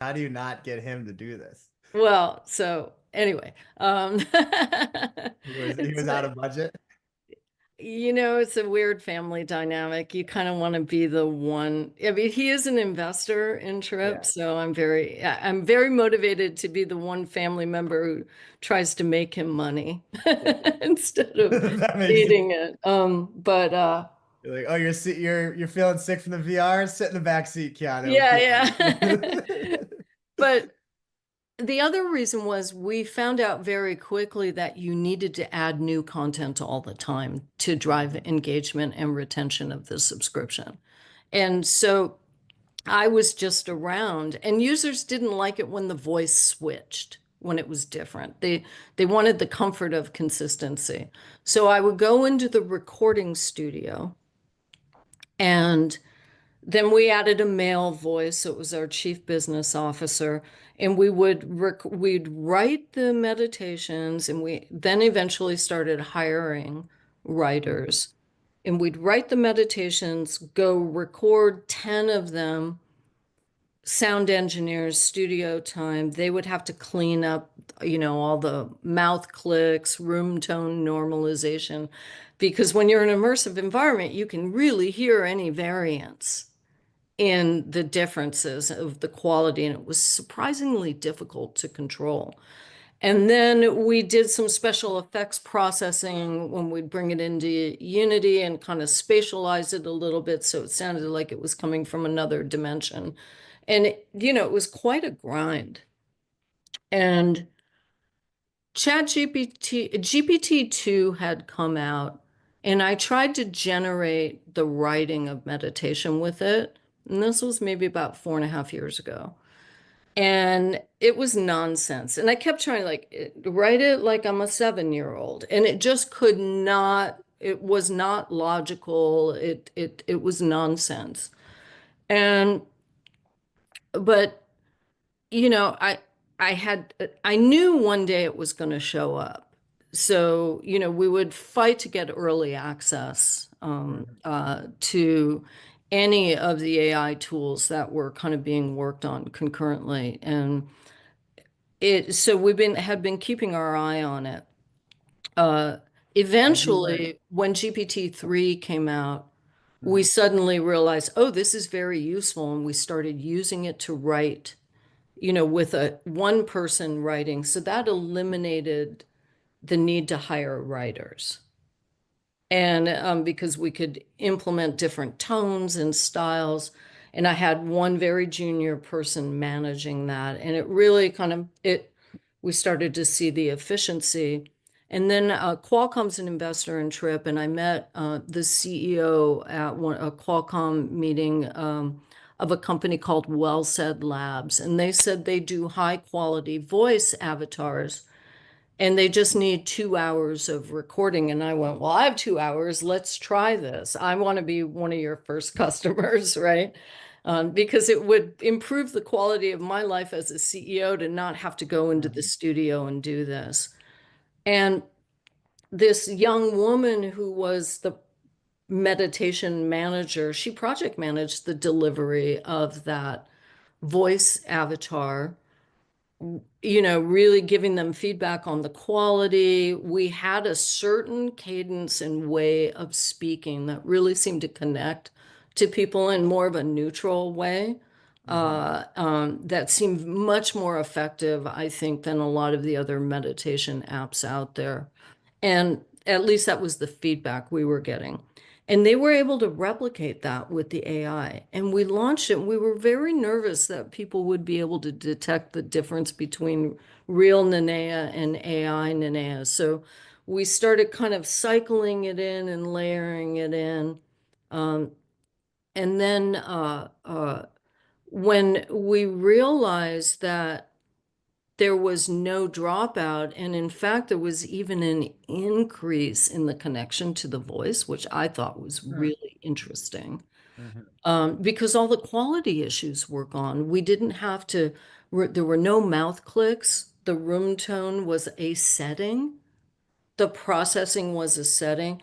How do you not get him to do this? Well, so anyway, He it's was out of budget. it's a weird family dynamic. You kind of want to be the one. I mean, he is an investor in Tripp, Yeah. so I'm very motivated to be the one family member who tries to make him money Yeah. instead of That makes you needing it. But you're like, oh, you're feeling sick from the VR? Sit in the back seat, Keanu. yeah, Feel yeah. it. But the other reason was we found out very quickly that you needed to add new content all the time to drive Mhm. engagement and retention of the subscription. And so I was just around, and users didn't like it when the voice switched, when it was different. They wanted the comfort of consistency. So I would go into the recording studio, and then we added a male voice. So it was our chief business officer, and we'd write the meditations, and we then eventually started hiring writers. And we'd write the meditations, go record 10 of them, sound engineers, studio time. They would have to clean up, all the mouth clicks, room tone normalization, because when you're in an immersive environment, you can really hear any variance in the differences of the quality, and it was surprisingly difficult to control. And then we did some special effects processing when we'd bring it into Unity and kind of spatialize it a little bit so it sounded like it was coming from another dimension. And it was quite a grind. And GPT-2 had come out, and I tried to generate the writing of meditation with it. And this was maybe about 4.5 years ago. And it was nonsense. And I kept trying to write it like I'm a 7-year-old. And it just could not, it was not logical. It was nonsense. And but I knew one day it was going to show up. So, we would fight to get early access Mhm. to any of the AI tools that were kind of being worked on concurrently. And so had been keeping our eye on it. Uh, As you were. Eventually, when GPT-3 came out, we Mhm. suddenly realized, oh, this is very useful. And we started using it to write with a one person writing. So that eliminated the need to hire writers. And because we could implement different tones and styles. And I had one very junior person managing that. And it really we started to see the efficiency. And then Qualcomm's an investor in Tripp, and I met the CEO at a Qualcomm meeting of a company called Well Said Labs. And they said they do high quality voice avatars and they just need 2 hours of recording. And I went, well, I have 2 hours. Let's try this. I want to be one of your first customers, right? Because it would improve the quality of my life as a CEO to not have to go into the Mhm. studio and do this. And this young woman who was the meditation manager, she project managed the delivery of that voice avatar, really giving them feedback on the quality. We had a certain cadence and way of speaking that really seemed to connect to people in more of a neutral way. Mhm. That seemed much more effective, I think, than a lot of the other meditation apps out there. And at least that was the feedback we were getting. And they were able to replicate that with the AI. And we launched it. And we were very nervous that people would be able to detect the difference between real Nanea and AI Nanea. So we started kind of cycling it in and layering it in. Um, and then when we realized that there was no dropout, and in fact, there was even an increase in the connection to the voice, which I thought was Mhm. really interesting. Mhm. Because all the quality issues were gone. We didn't have to, there were no mouth clicks. The room tone was a setting, the processing was a setting.